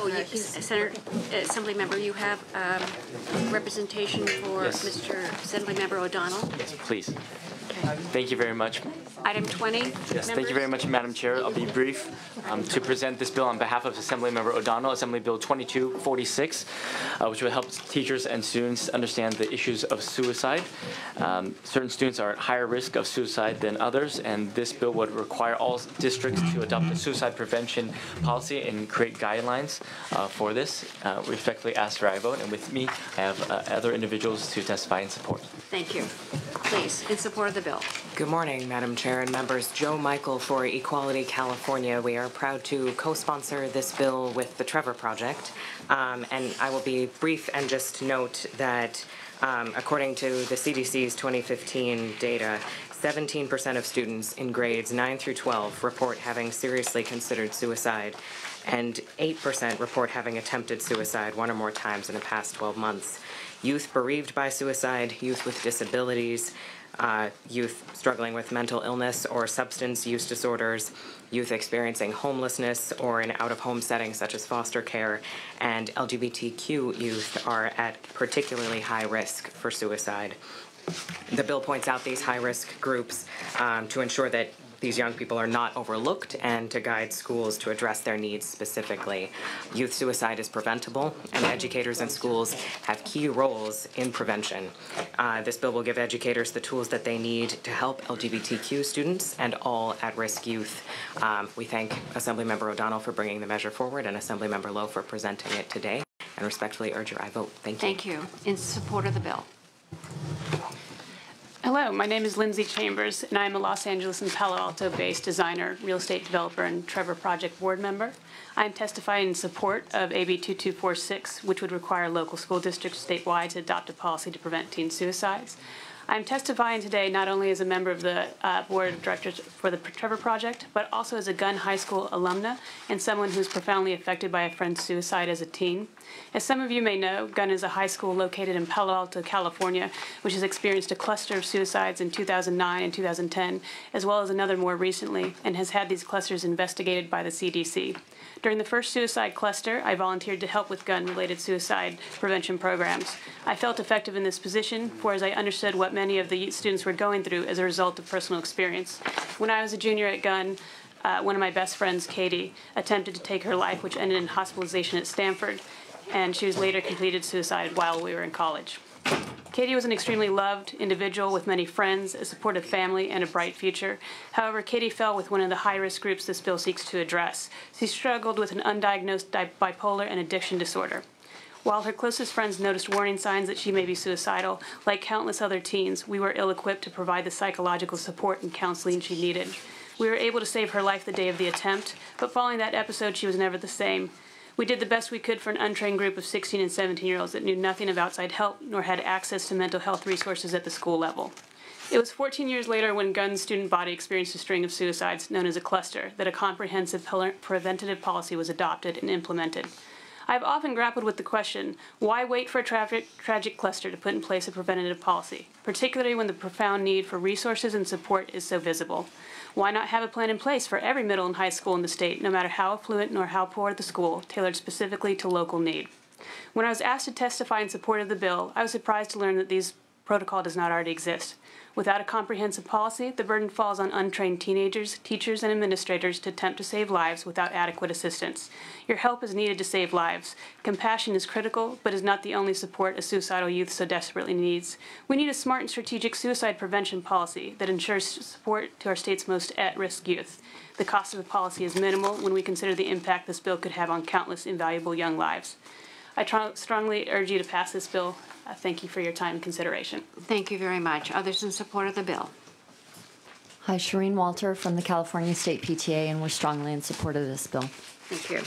Senator, Assembly Member, you have representation for Yes. Mr. Assembly Member O'Donnell. Yes, please. Okay. Thank you very much. Item 20. Yes, thank you very much, Madam Chair. I'll be brief to present this bill on behalf of Assembly Member O'Donnell, Assembly Bill 2246, which will help teachers and students understand the issues of suicide. Certain students are at higher risk of suicide than others, and this bill would require all districts to adopt a suicide prevention policy and create guidelines for this. We respectfully ask for a vote, and with me, I have other individuals to testify in support. Thank you. Please, in support of the bill. Good morning, Madam Chair and members. Joe Michael for Equality California. We are proud to co-sponsor this bill with the Trevor Project. And I will be brief and just note that according to the CDC's 2015 data, 17% of students in grades 9 through 12 report having seriously considered suicide, and 8% report having attempted suicide one or more times in the past 12 months. Youth bereaved by suicide, youth with disabilities, youth struggling with mental illness or substance use disorders, youth experiencing homelessness or in out-of-home settings such as foster care, and LGBTQ youth are at particularly high risk for suicide. The bill points out these high-risk groups to ensure that these young people are not overlooked and to guide schools to address their needs specifically. Youth suicide is preventable, and educators and schools have key roles in prevention. This bill will give educators the tools that they need to help LGBTQ students and all at-risk youth. We thank Assemblymember O'Donnell for bringing the measure forward and Assemblymember Lowe for presenting it today, and respectfully urge your aye vote. Thank you. Thank you. In support of the bill. Hello, my name is Lindsay Chambers, and I am a Los Angeles and Palo Alto-based designer, real estate developer, and Trevor Project board member. I am testifying in support of AB 2246, which would require local school districts statewide to adopt a policy to prevent teen suicides. I am testifying today not only as a member of the board of directors for the Trevor Project, but also as a Gunn High School alumna and someone who was profoundly affected by a friend's suicide as a teen. As some of you may know, Gunn is a high school located in Palo Alto, California, which has experienced a cluster of suicides in 2009 and 2010, as well as another more recently, and has had these clusters investigated by the CDC. During the first suicide cluster, I volunteered to help with gun-related suicide prevention programs. I felt effective in this position, for as I understood what many of the students were going through as a result of personal experience. When I was a junior at Gunn, one of my best friends, Katie, attempted to take her life, which ended in hospitalization at Stanford, and she was later completed suicide while we were in college. Katie was an extremely loved individual with many friends, a supportive family, and a bright future. However, Katie fell with one of the high-risk groups this bill seeks to address. She struggled with an undiagnosed bipolar and addiction disorder. While her closest friends noticed warning signs that she may be suicidal, like countless other teens, we were ill-equipped to provide the psychological support and counseling she needed. We were able to save her life the day of the attempt, but following that episode, she was never the same. We did the best we could for an untrained group of 16 and 17-year-olds that knew nothing of outside help nor had access to mental health resources at the school level. It was 14 years later when Gunn's student body experienced a string of suicides known as a cluster that a comprehensive preventative policy was adopted and implemented. I have often grappled with the question, why wait for a tragic cluster to put in place a preventative policy, particularly when the profound need for resources and support is so visible? Why not have a plan in place for every middle and high school in the state, no matter how affluent nor how poor the school, tailored specifically to local need? When I was asked to testify in support of the bill, I was surprised to learn that this protocol does not already exist. Without a comprehensive policy, the burden falls on untrained teenagers, teachers, and administrators to attempt to save lives without adequate assistance. Your help is needed to save lives. Compassion is critical, but is not the only support a suicidal youth so desperately needs. We need a smart and strategic suicide prevention policy that ensures support to our state's most at-risk youth. The cost of the policy is minimal when we consider the impact this bill could have on countless invaluable young lives. I strongly urge you to pass this bill. Thank you for your time and consideration. Thank you very much. Others in support of the bill? Hi, Shireen Walter from the California State PTA, and we're strongly in support of this bill. Thank you.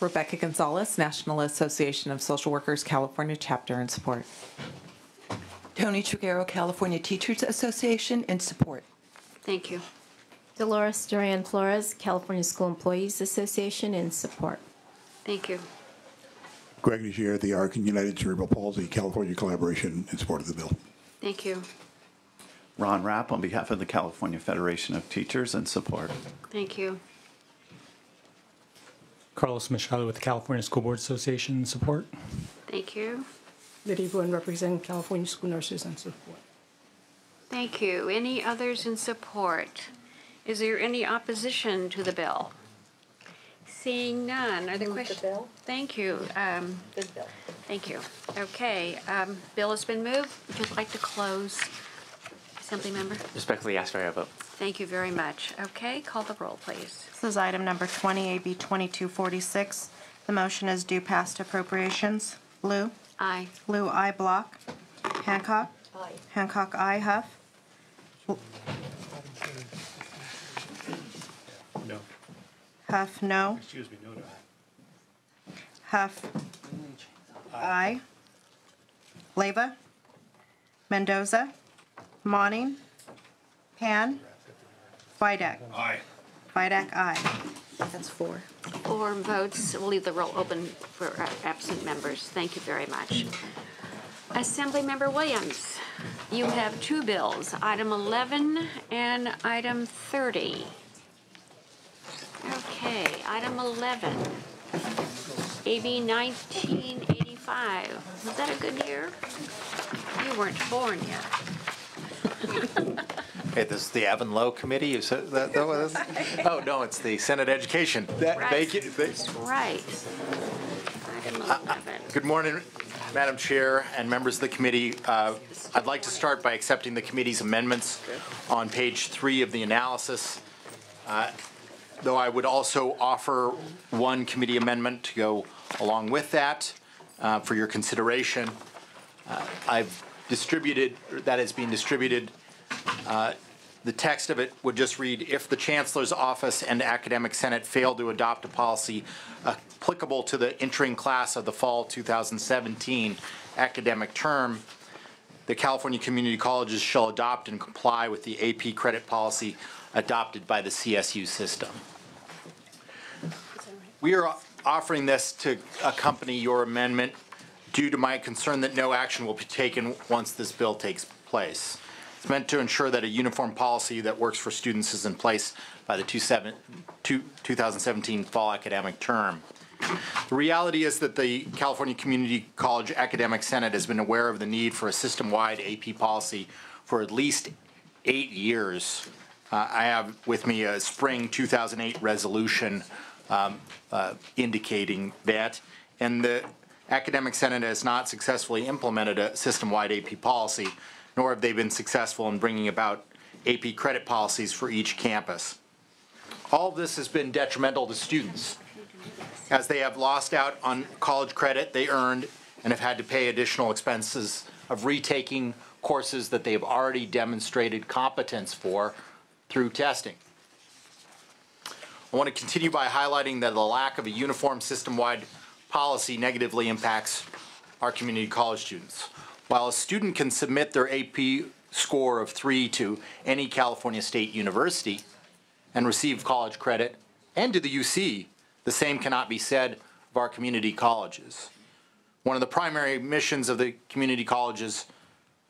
Rebecca Gonzalez, National Association of Social Workers, California Chapter, in support. Tony Triguero, California Teachers Association, in support. Thank you. Dolores Duran Flores, California School Employees Association, in support. Thank you. Greg Nigier, the ARC and United Cerebral Palsy California Collaboration, in support of the bill. Thank you. Ron Rapp on behalf of the California Federation of Teachers, in support. Thank you. Carlos Machado with the California School Board Association support. Thank you. Lydia Bowen representing California School Nurses and support. Thank you. Any others in support? Is there any opposition to the bill? Seeing none, are there questions? Thank you. Good bill. Thank you. Okay, bill has been moved. Would you like to close, Assembly Member? Respectfully ask for a vote. Thank you very much. Okay, call the roll, please. This is item number 20, AB 2246. The motion is due past appropriations. Blue? Aye. Blue, aye. Block? Hancock? Aye. Hancock, aye. Huff? No. Huff, no. Excuse me, no to that. Huff, aye. Leyva? Mendoza? Monning? Pan? Vidak? Aye. Vidak, aye. That's 4. 4 votes. We'll leave the roll open for absent members. Thank you very much. Assembly Member Williams, you have 2 bills, item 11 and item 30. Okay, item 11, AB 1985. Was that a good year? You weren't born yet. Okay, this is the Evan Lowe Committee. Is that what it is? Oh, no, it's the Senate Education. Right. That's right. Item 11. Good morning, Madam Chair and members of the committee. I'd like to start by accepting the committee's amendments on page 3 of the analysis. Though I would also offer one committee amendment to go along with that for your consideration. I've distributed, that is being distributed. The text of it would just read, if the Chancellor's Office and Academic Senate fail to adopt a policy applicable to the entering class of the fall 2017 academic term, the California Community Colleges shall adopt and comply with the AP credit policy adopted by the CSU system. We are offering this to accompany your amendment due to my concern that no action will be taken once this bill takes place. It's meant to ensure that a uniform policy that works for students is in place by the 2017 fall academic term. The reality is that the California Community College Academic Senate has been aware of the need for a system-wide AP policy for at least 8 years. I have with me a spring 2008 resolution indicating that, and the Academic Senate has not successfully implemented a system-wide AP policy, nor have they been successful in bringing about AP credit policies for each campus. All of this has been detrimental to students, as they have lost out on college credit they earned and have had to pay additional expenses of retaking courses that they have already demonstrated competence for through testing. I want to continue by highlighting that the lack of a uniform system-wide policy negatively impacts our community college students. While a student can submit their AP score of 3 to any California State University and receive college credit, and to the UC, the same cannot be said of our community colleges. One of the primary missions of the community colleges,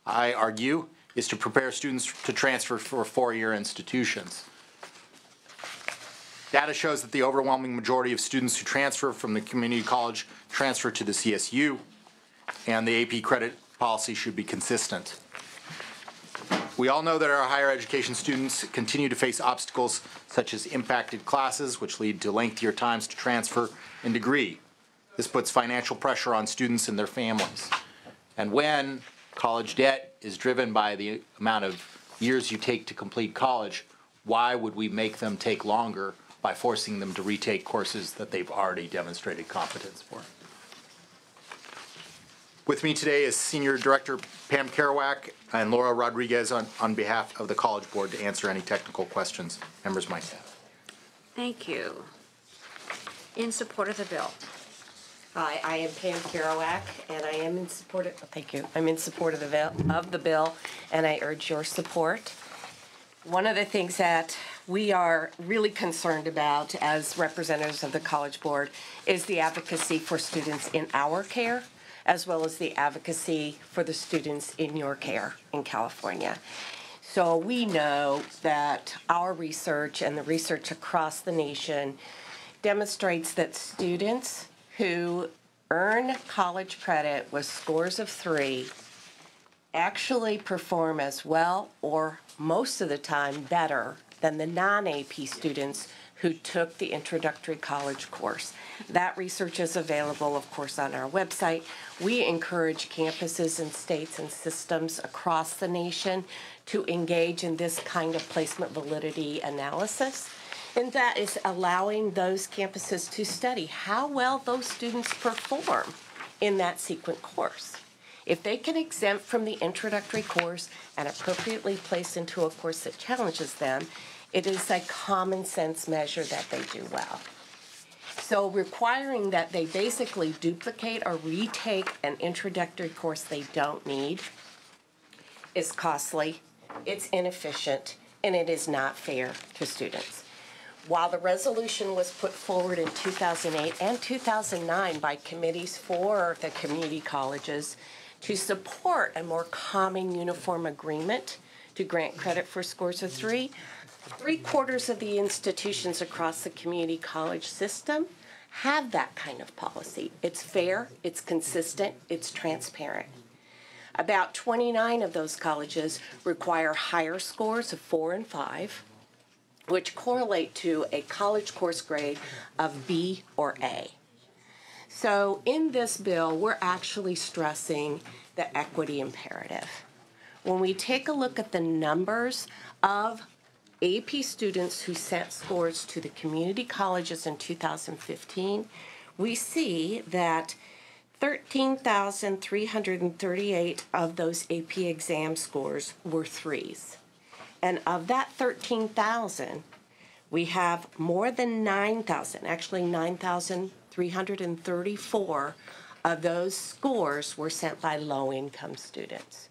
I argue, is to prepare students to transfer for 4-year institutions. Data shows that the overwhelming majority of students who transfer from the community college transfer to the CSU, and the AP credit policy should be consistent. We all know that our higher education students continue to face obstacles such as impacted classes, which lead to lengthier times to transfer and degree. This puts financial pressure on students and their families. And when college debt is driven by the amount of years you take to complete college, why would we make them take longer by forcing them to retake courses that they've already demonstrated competence for? With me today is Senior Director Pam Kerouac and Laura Rodriguez on behalf of the College Board to answer any technical questions members might have. Thank you. In support of the bill. Hi, I am Pam Kerouac, and I am in support of, thank you, I'm in support of the bill, and I urge your support. One of the things that we are really concerned about as representatives of the College Board is the advocacy for students in our care, as well as the advocacy for the students in your care in California. So we know that our research and the research across the nation demonstrates that students who earn college credit with scores of 3 actually perform as well, or most of the time better, than the non-AP students who took the introductory college course. That research is available, of course, on our website. We encourage campuses and states and systems across the nation to engage in this kind of placement validity analysis. And that is allowing those campuses to study how well those students perform in that sequent course. If they can exempt from the introductory course and appropriately place into a course that challenges them, it is a common sense measure that they do well. So requiring that they basically duplicate or retake an introductory course they don't need is costly, it's inefficient, and it is not fair to students. While the resolution was put forward in 2008 and 2009 by committees for the community colleges to support a more common uniform agreement to grant credit for scores of 3, 3/4 of the institutions across the community college system have that kind of policy. It's fair, it's consistent, it's transparent. About 29 of those colleges require higher scores of 4 and 5, which correlate to a college course grade of B or A. So in this bill, we're actually stressing the equity imperative. When we take a look at the numbers of AP students who sent scores to the community colleges in 2015, we see that 13,338 of those AP exam scores were 3s. And of that 13,000, we have more than 9,000, actually 9,334 of those scores were sent by low-income students.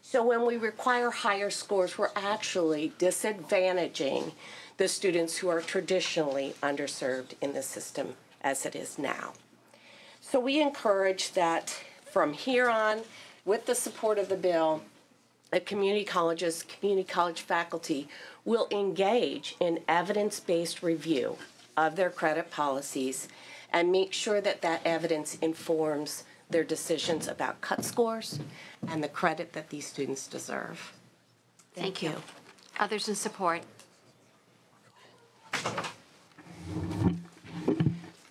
So when we require higher scores, we're actually disadvantaging the students who are traditionally underserved in the system as it is now. So we encourage that from here on, with the support of the bill, the community colleges, community college faculty will engage in evidence-based review of their credit policies and make sure that that evidence informs their decisions about cut scores and the credit that these students deserve. Thank you. Others in support?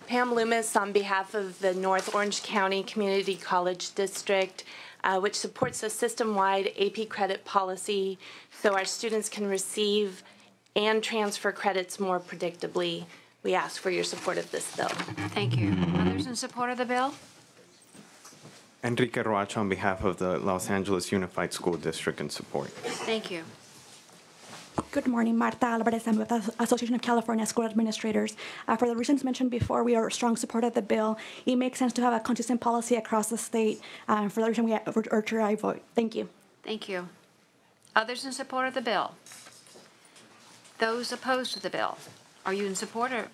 Pam Loomis on behalf of the North Orange County Community College District, which supports a system-wide AP credit policy so our students can receive and transfer credits more predictably. We ask for your support of this bill. Thank you. Others in support of the bill? Enrique Roach on behalf of the Los Angeles Unified School District in support. Thank you. Good morning, Marta Alvarez. I'm with the Association of California School Administrators. For the reasons mentioned before, we are a strong supporter of the bill. It makes sense to have a consistent policy across the state. For that reason, we urge your vote. Thank you. Thank you. Others in support of the bill? Those opposed to the bill? Are you in support or?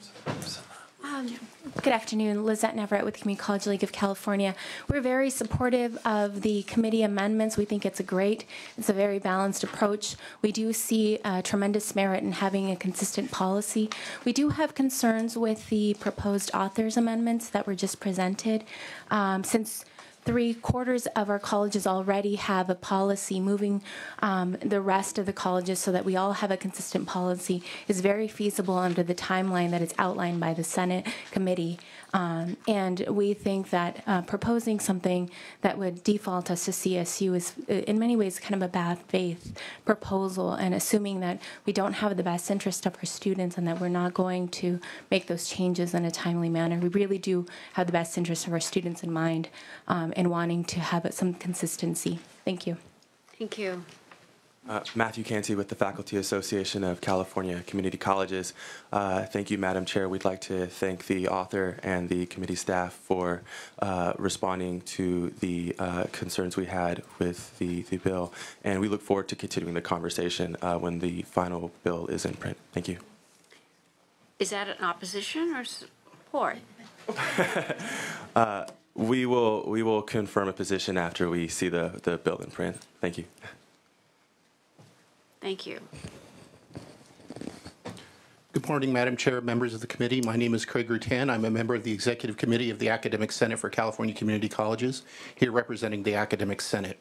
Good afternoon, Lizette Navarrete with Community College League of California. We're very supportive of the committee amendments. We think it's a very balanced approach. We do see tremendous merit in having a consistent policy. We do have concerns with the proposed authors' amendments that were just presented. Since 3/4 of our colleges already have a policy, moving the rest of the colleges so that we all have a consistent policy is very feasible under the timeline that is outlined by the Senate committee. And we think that proposing something that would default us to CSU is in many ways kind of a bad faith proposal, and assuming that we don't have the best interest of our students and that we're not going to make those changes in a timely manner. We really do have the best interest of our students in mind and wanting to have some consistency. Thank you. Thank you. Matthew Canty with the Faculty Association of California Community Colleges. Thank you, Madam Chair. We'd like to thank the author and the committee staff for responding to the concerns we had with the bill, and we look forward to continuing the conversation when the final bill is in print. Thank you. Is that an opposition or support? We will confirm a position after we see the bill in print. Thank you. Thank you. Good morning, Madam Chair, members of the committee. My name is Craig Rutan. I'm a member of the Executive Committee of the Academic Senate for California Community Colleges, here representing the Academic Senate.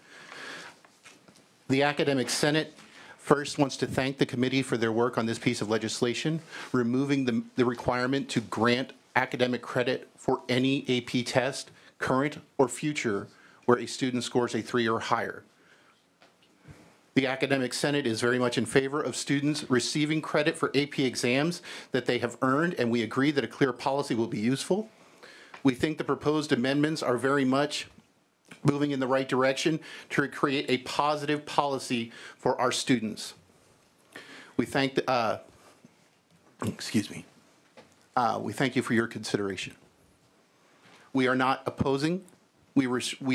The Academic Senate first wants to thank the committee for their work on this piece of legislation, removing the requirement to grant academic credit for any AP test, current or future, where a student scores a 3 or higher. The Academic Senate is very much in favor of students receiving credit for AP exams that they have earned, and we agree that a clear policy will be useful. We think the proposed amendments are very much moving in the right direction to create a positive policy for our students. We thank we thank you for your consideration. We are not opposing. We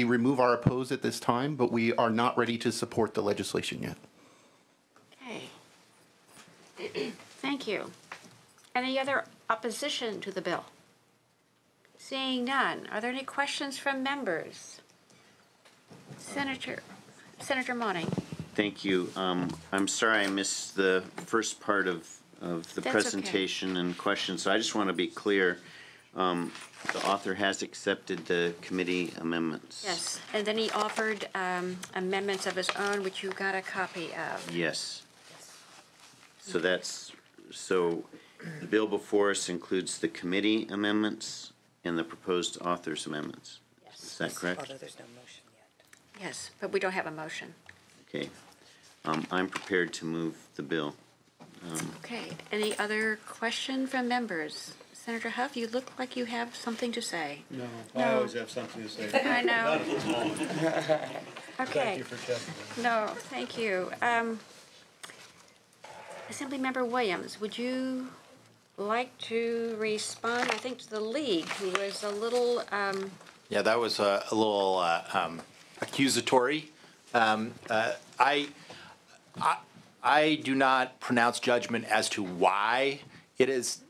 remove our oppose at this time, but we are not ready to support the legislation yet. Okay. Thank you. Any other opposition to the bill? Seeing none, are there any questions from members? Senator Monning. Thank you. I'm sorry I missed the first part of the That's presentation and questions, so I just want to be clear. The author has accepted the committee amendments. Yes, and then he offered amendments of his own, which you got a copy of. Yes. So the bill before us includes the committee amendments and the proposed author's amendments. Yes. Is that correct? Although there's no motion yet. Yes, but we don't have a motion. Okay. I'm prepared to move the bill. Okay, any other question from members? Senator Huff, you look like you have something to say. No, I always have something to say. I know. Not at this moment. Okay. Thank you for checking. No, thank you. Assemblymember Williams, would you like to respond, I think, to the league, who was a little... Yeah, that was a little accusatory. I do not pronounce judgment as to why it has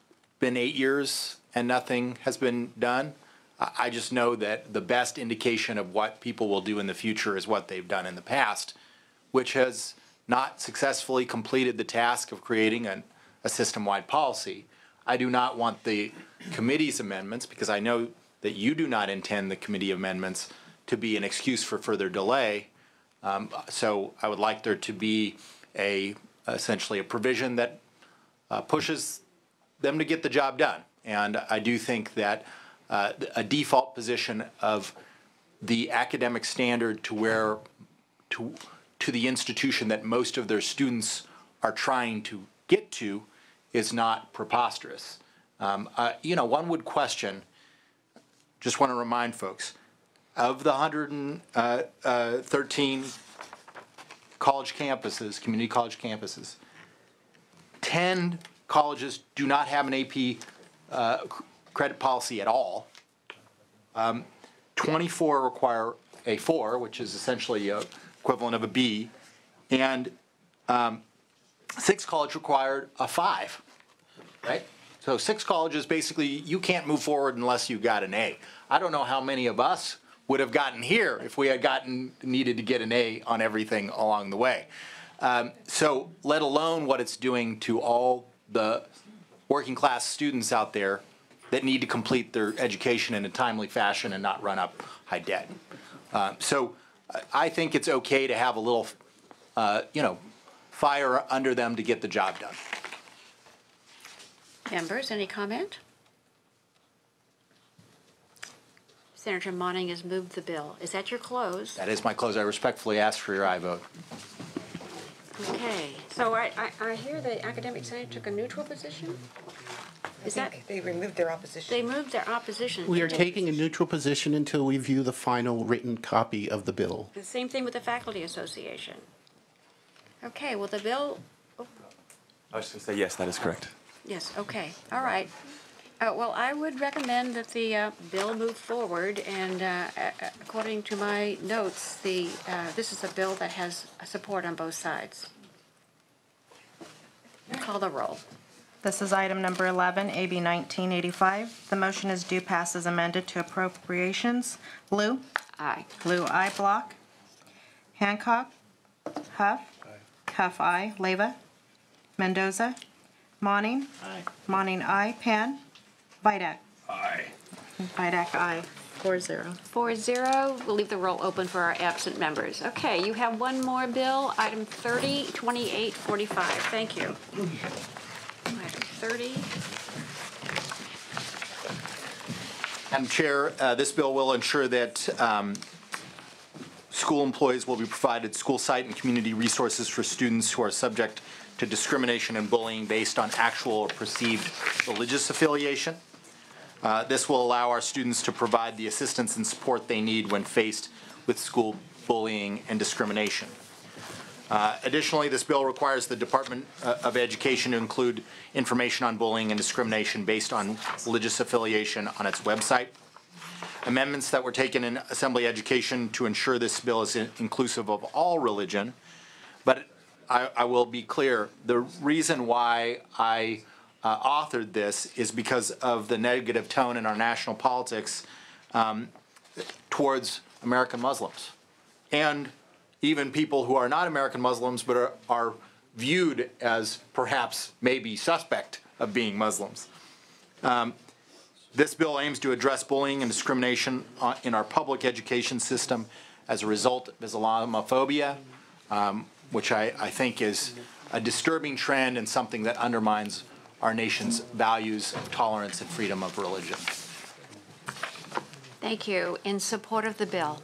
been 8 years and nothing has been done. I just know that the best indication of what people will do in the future is what they've done in the past, which has not successfully completed the task of creating a system-wide policy. I do not want the committee's amendments, because I know that you do not intend the committee amendments to be an excuse for further delay. So I would like there to be essentially a provision that pushes them to get the job done. And I do think that a default position of the academic standard to the institution that most of their students are trying to get to is not preposterous. One would question, just want to remind folks, of the 113 college campuses, community college campuses, 10 colleges do not have an AP credit policy at all. 24 require a 4, which is essentially equivalent of a B, and 6 colleges required a 5, right? So 6 colleges, basically, you can't move forward unless you got an A. I don't know how many of us would have gotten here if we had needed to get an A on everything along the way. So let alone what it's doing to all the working class students out there that need to complete their education in a timely fashion and not run up high debt. So I think it's okay to have a little, fire under them to get the job done. Members, any comment? Senator Monning has moved the bill. Is that your close? That is my close. I respectfully ask for your aye vote. Okay, so I hear the Academic Senate took a neutral position? Is that? They removed their opposition. They moved their opposition. We are taking a neutral position until we view the final written copy of the bill. The same thing with the Faculty Association. Okay, well, the bill, I was going to say yes, that is correct. yes, okay, all right. Well, I would recommend that the bill move forward, and according to my notes, this is a bill that has support on both sides. Call the roll. This is item number 11, AB 1985. The motion is due pass as amended to appropriations. Blue? Aye. Blue, aye. Block? Hancock? Huff? Huff, aye. Leyva? Mendoza? Monning? Aye. Monning, aye. Pan? Vidak? Aye. Vidak, aye. 4-0. 4-0. We'll leave the roll open for our absent members. Okay, you have one more bill, item 302845. Thank you. Item 30. Madam Chair, this bill will ensure that school employees will be provided school site and community resources for students who are subject to discrimination and bullying based on actual or perceived religious affiliation. This will allow our students to provide the assistance and support they need when faced with school bullying and discrimination. Additionally, this bill requires the Department of Education to include information on bullying and discrimination based on religious affiliation on its website. Amendments that were taken in Assembly Education to ensure this bill is inclusive of all religion, but I will be clear, the reason why I authored this is because of the negative tone in our national politics towards American Muslims and even people who are not American Muslims but are viewed as perhaps maybe suspect of being Muslims. This bill aims to address bullying and discrimination in our public education system as a result of Islamophobia, which I think is a disturbing trend and something that undermines our nation's values of tolerance and freedom of religion. Thank you. In support of the bill.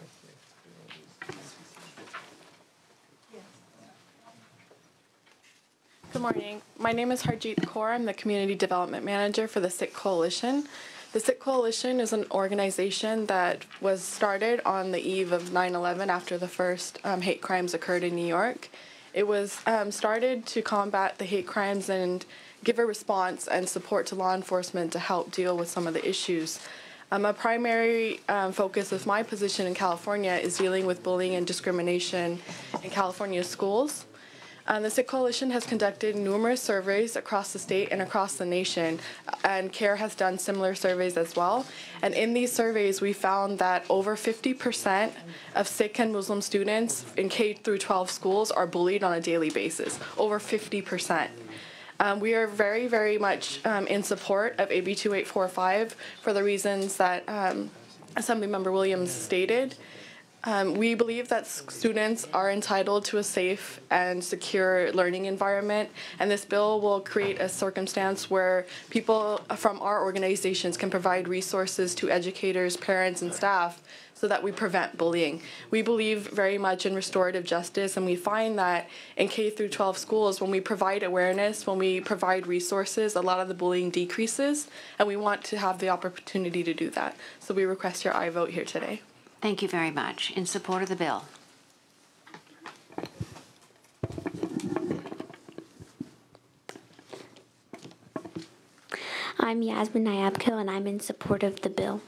Good morning. My name is Harjeet Kaur. I'm the Community Development Manager for the Sikh Coalition. The Sikh Coalition is an organization that was started on the eve of 9/11 after the first hate crimes occurred in New York. It was started to combat the hate crimes and give a response and support to law enforcement to help deal with some of the issues. A primary focus of my position in California is dealing with bullying and discrimination in California schools. The Sikh Coalition has conducted numerous surveys across the state and across the nation, and CARE has done similar surveys as well. And in these surveys, we found that over 50% of Sikh and Muslim students in K-12 schools are bullied on a daily basis, over 50%. We are very, very much in support of AB 2845 for the reasons that Assemblymember Williams stated. We believe that students are entitled to a safe and secure learning environment, and this bill will create a circumstance where people from our organizations can provide resources to educators, parents, and staff so that we prevent bullying. We believe very much in restorative justice, and we find that in K-12 schools, when we provide awareness, when we provide resources, a lot of the bullying decreases, and we want to have the opportunity to do that. So we request your aye vote here today. Thank you very much. In support of the bill. I'm Yasmin Nayabkil, and I'm in support of the bill.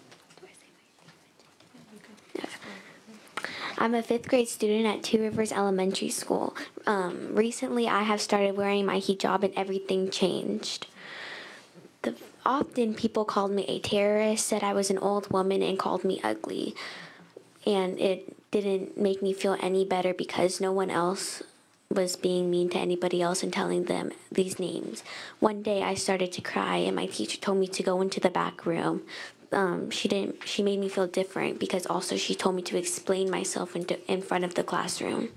I'm a 5th grade student at Two Rivers Elementary School. Recently, I have started wearing my hijab and everything changed. Often people called me a terrorist, said I was an old woman, and called me ugly. And it didn't make me feel any better because no one else was being mean to anybody else and telling them these names. One day I started to cry and my teacher told me to go into the back room. She made me feel different because also she told me to explain myself in front of the classroom.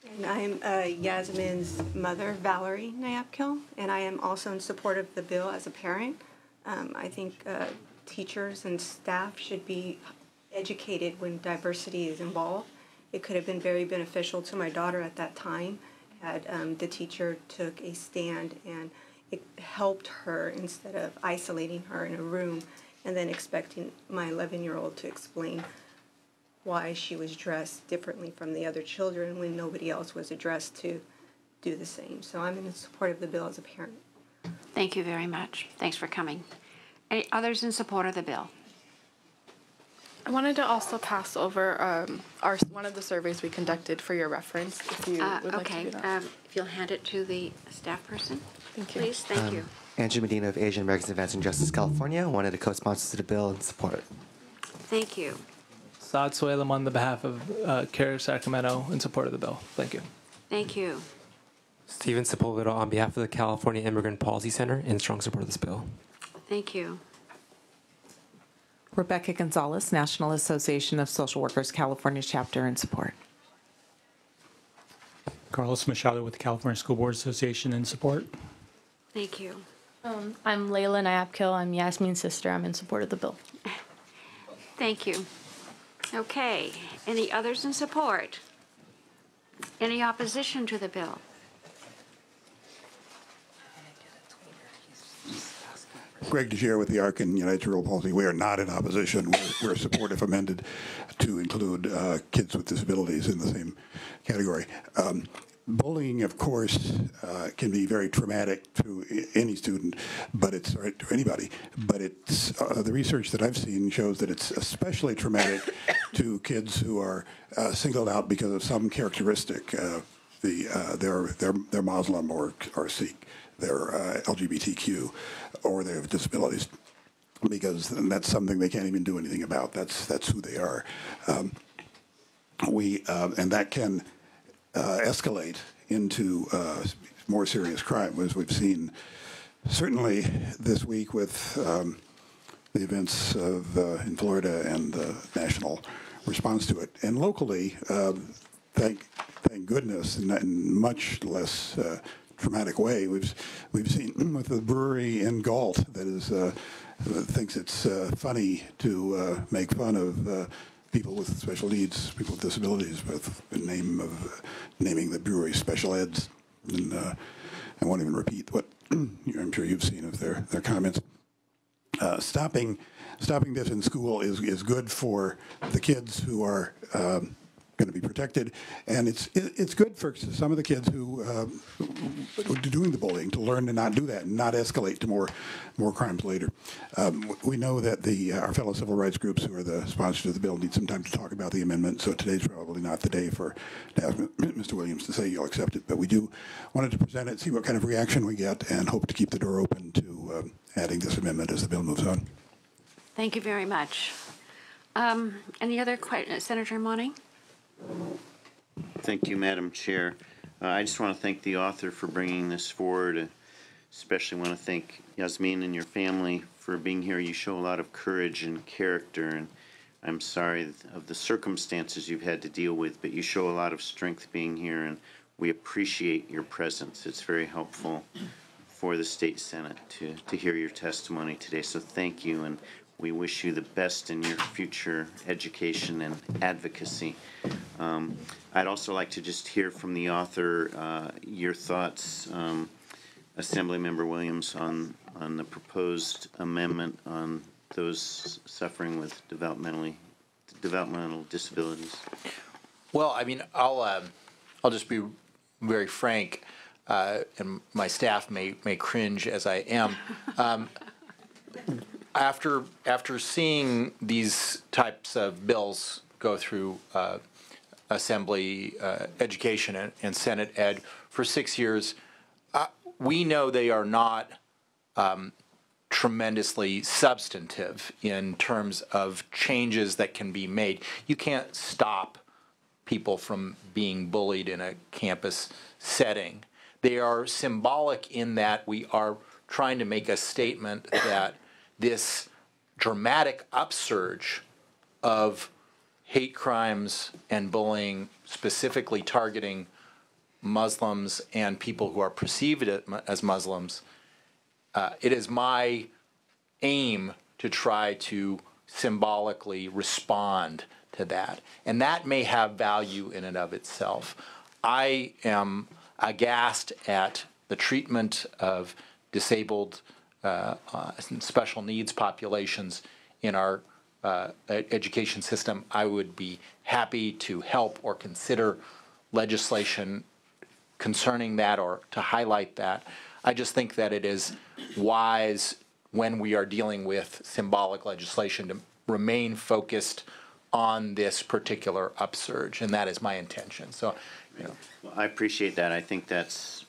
And I'm Yasmin's mother, Valerie Nayabkil, and I am also in support of the bill as a parent. I think teachers and staff should be educated when diversity is involved. It could have been very beneficial to my daughter at that time had the teacher took a stand, and it helped her instead of isolating her in a room and then expecting my 11-year-old to explain why she was dressed differently from the other children when nobody else was addressed to do the same. So I'm in support of the bill as a parent. Thank you very much. Thanks for coming. Any others in support of the bill? I wanted to also pass over one of the surveys we conducted for your reference, if you would like to do that. If you'll hand it to the staff person. Thank you. Please, thank you. Andrew Medina of Asian Americans Advancing Justice California, one of the co-sponsors of the bill and support. Thank you. Saad Soelam on the behalf of CARE Sacramento in support of the bill. Thank you. Thank you. Steven Sepulveda on behalf of the California Immigrant Policy Center in strong support of this bill. Thank you. Rebecca Gonzalez, National Association of Social Workers, California chapter, in support. Carlos Machado with the California School Board Association in support. Thank you. I'm Layla Nayapkil. I'm Yasmin's sister. I'm in support of the bill. Thank you. Okay. Any others in support? Any opposition to the bill? Greg DeGere with the ARC and United Cerebral Palsy. We are not in opposition. We're supportive amended to include kids with disabilities in the same category. Bullying, of course, can be very traumatic to any student, but it's or to anybody. But it's the research that I've seen shows that it's especially traumatic to kids who are singled out because of some characteristic. They're Muslim or Sikh, they're LGBTQ, or they have disabilities, because that's something they can't even do anything about. That's who they are. And that can escalate into more serious crime, as we've seen certainly this week with the events in Florida and the national response to it. And locally, thank goodness, in much less dramatic way, we've seen with the brewery in Galt that is thinks it's funny to make fun of people with special needs, people with disabilities, with the name of naming the brewery Special Eds. And I won't even repeat what I'm sure you've seen of their comments. Stopping this in school is good for the kids who are going to be protected, and it's good for some of the kids who are doing the bullying to learn to not do that and not escalate to more crimes later. We know that our fellow civil rights groups who are the sponsors of the bill need some time to talk about the amendment, so today's probably not the day to ask Mr. Williams to say you'll accept it, but we do wanted to present it, see what kind of reaction we get, and hope to keep the door open to adding this amendment as the bill moves on. Thank you very much. Any other questions? Senator Money? Thank you, Madam Chair. I just want to thank the author for bringing this forward. Especially want to thank Yasmin and your family for being here. You show a lot of courage and character, and I'm sorry of the circumstances you've had to deal with, but you show a lot of strength being here, and we appreciate your presence. It's very helpful for the State Senate to hear your testimony today, so thank you, and we wish you the best in your future education and advocacy. I'd also like to just hear from the author your thoughts, Assemblymember Williams, on the proposed amendment on those suffering with developmental disabilities. Well, I mean, I'll just be very frank, and my staff may cringe as I am. After seeing these types of bills go through Assembly Education and Senate Ed for 6 years, we know they are not tremendously substantive in terms of changes that can be made. You can't stop people from being bullied in a campus setting. They are symbolic in that we are trying to make a statement that this dramatic upsurge of hate crimes and bullying, specifically targeting Muslims and people who are perceived as Muslims, it is my aim to try to symbolically respond to that. And that may have value in and of itself. I am aghast at the treatment of disabled special needs populations in our education system. I would be happy to help or consider legislation concerning that or to highlight that. I just think that it is wise when we are dealing with symbolic legislation to remain focused on this particular upsurge, and that is my intention. So, you know. Well, I appreciate that. I think that's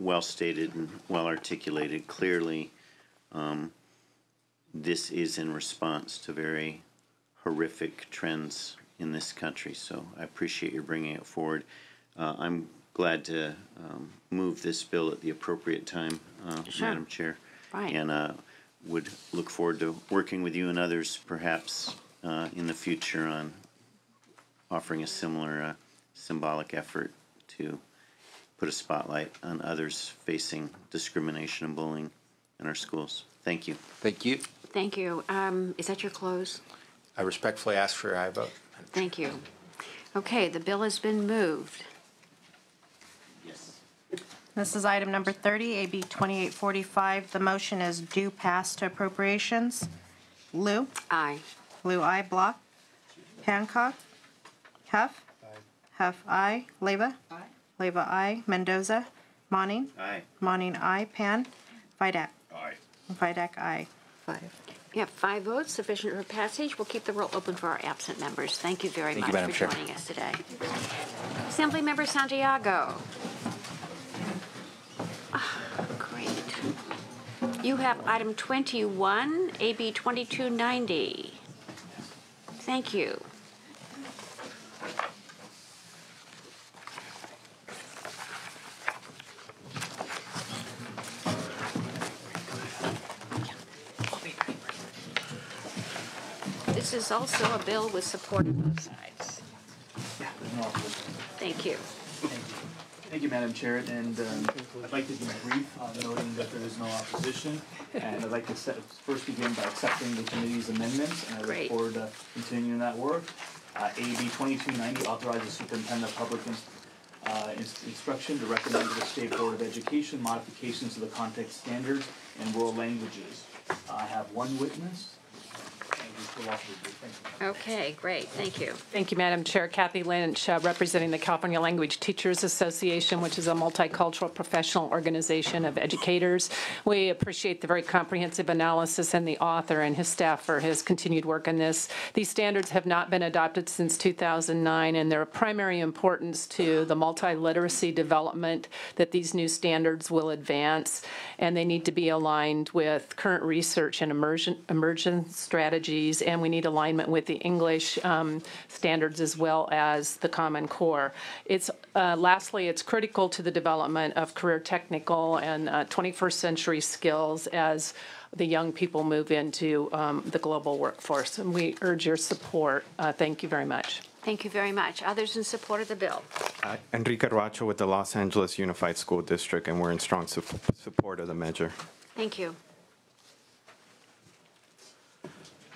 well stated and well articulated. Clearly, this is in response to very horrific trends in this country. So I appreciate your bringing it forward. I'm glad to move this bill at the appropriate time, Sure. Madam Chair. Right. And would look forward to working with you and others perhaps in the future on offering a similar symbolic effort to put a spotlight on others facing discrimination and bullying in our schools. Thank you. Thank you. Thank you. Is that your close? I respectfully ask for your aye vote. Thank you. Okay, the bill has been moved. This is item number 30, AB 2845. The motion is due pass to appropriations. Lou? Aye. Lou, aye. Block? Hancock? Huff? Huff, aye. Leyva? Aye. Leyva, aye. Mendoza? Monning? Aye. Monning, aye. Pan? Vidak? Aye. Vidak, aye. 5. You have 5 votes, sufficient for passage. We'll keep the roll open for our absent members. Thank you very Thank much you, Madam for Chair. joining us today. Assemblymember Santiago. Great. You have item 21, AB 2290. Thank you. This is also a bill with support on both sides. Thank you. Thank you, Madam Chair, and I'd like to be brief, noting that there is no opposition, and I'd like to first begin by accepting the committee's amendments, and I look Great. forward to continuing that work. AB 2290 authorizes superintendent of public instruction to recommend to the State Board of Education modifications to the context standards in rural languages. I have one witness. Okay, great. Thank you. Thank you, Madam Chair. Kathy Lynch, representing the California Language Teachers Association, which is a multicultural professional organization of educators. We appreciate the very comprehensive analysis and the author and his staff for his continued work on this. These standards have not been adopted since 2009, and they're of primary importance to the multiliteracy development that these new standards will advance, and they need to be aligned with current research and immersion strategies, and we need alignment with the English standards as well as the Common Core. Lastly, it's critical to the development of career technical and 21st century skills as the young people move into the global workforce, and we urge your support. Thank you very much. Thank you very much. Others in support of the bill? Enrique Rocha with the Los Angeles Unified School District, and we're in strong support of the measure. Thank you.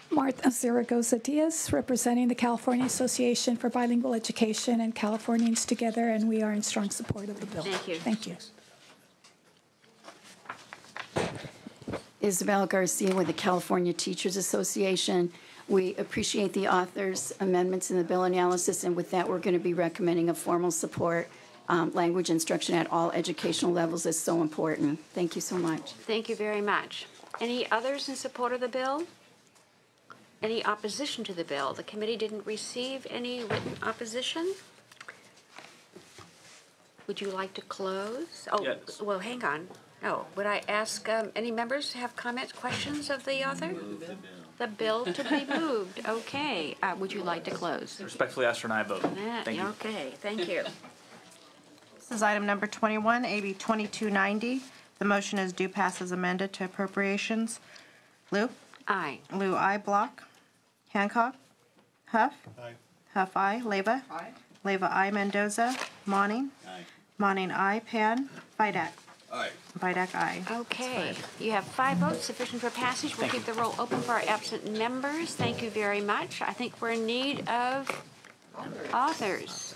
Martha Zaragoza-Diaz, representing the California Association for Bilingual Education and Californians Together, and we are in strong support of the bill. Thank you. Thank you. Isabel Garcia with the California Teachers Association. We appreciate the author's amendments in the bill analysis, and with that, we're going to be recommending a formal support. Language instruction at all educational levels is so important. Thank you so much. Thank you very much. Any others in support of the bill? Any opposition to the bill? The committee didn't receive any written opposition. Would you like to close? Oh, Yes. well, hang on. Oh, would I ask any members to have comments, questions of the author? The bill to be moved. Okay. Would you like to close? Respectfully ask for an aye vote. Thank you. Okay, thank you. This is item number 21, AB 2290. The motion is due pass as amended to appropriations. Lou? Aye. Lou, aye. Block? Hancock? Huff? Aye. Huff, aye. Leyva? Aye. Leyva, aye. Mendoza? Monning? Aye. Monning, aye. Pan? Vidak? Aye. Vidak, aye. Okay, you have 5 votes sufficient for passage. We'll keep the roll open for our absent members. Thank you very much. I think we're in need of authors.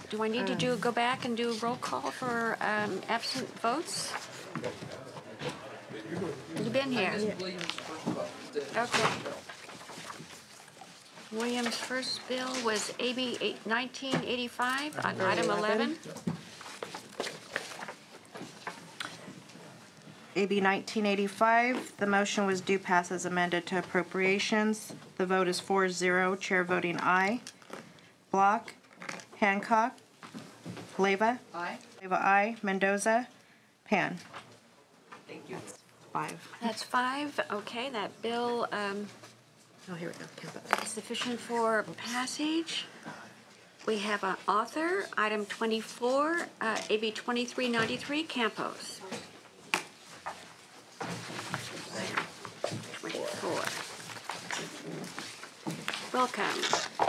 Do I need to go back and do a roll call for absent votes? You've been here. Okay. Williams' first bill was AB 1985 on item 11. AB 1985, the motion was due pass as amended to appropriations. The vote is 4-0, chair voting aye. Block? Hancock? Leyva? Aye. Leyva, aye. Mendoza? Pan? Thank you. 5. That's 5. Okay, that bill Oh, here we go. sufficient for passage. We have an author, item 24, AB 2393, Campos. 24. Welcome.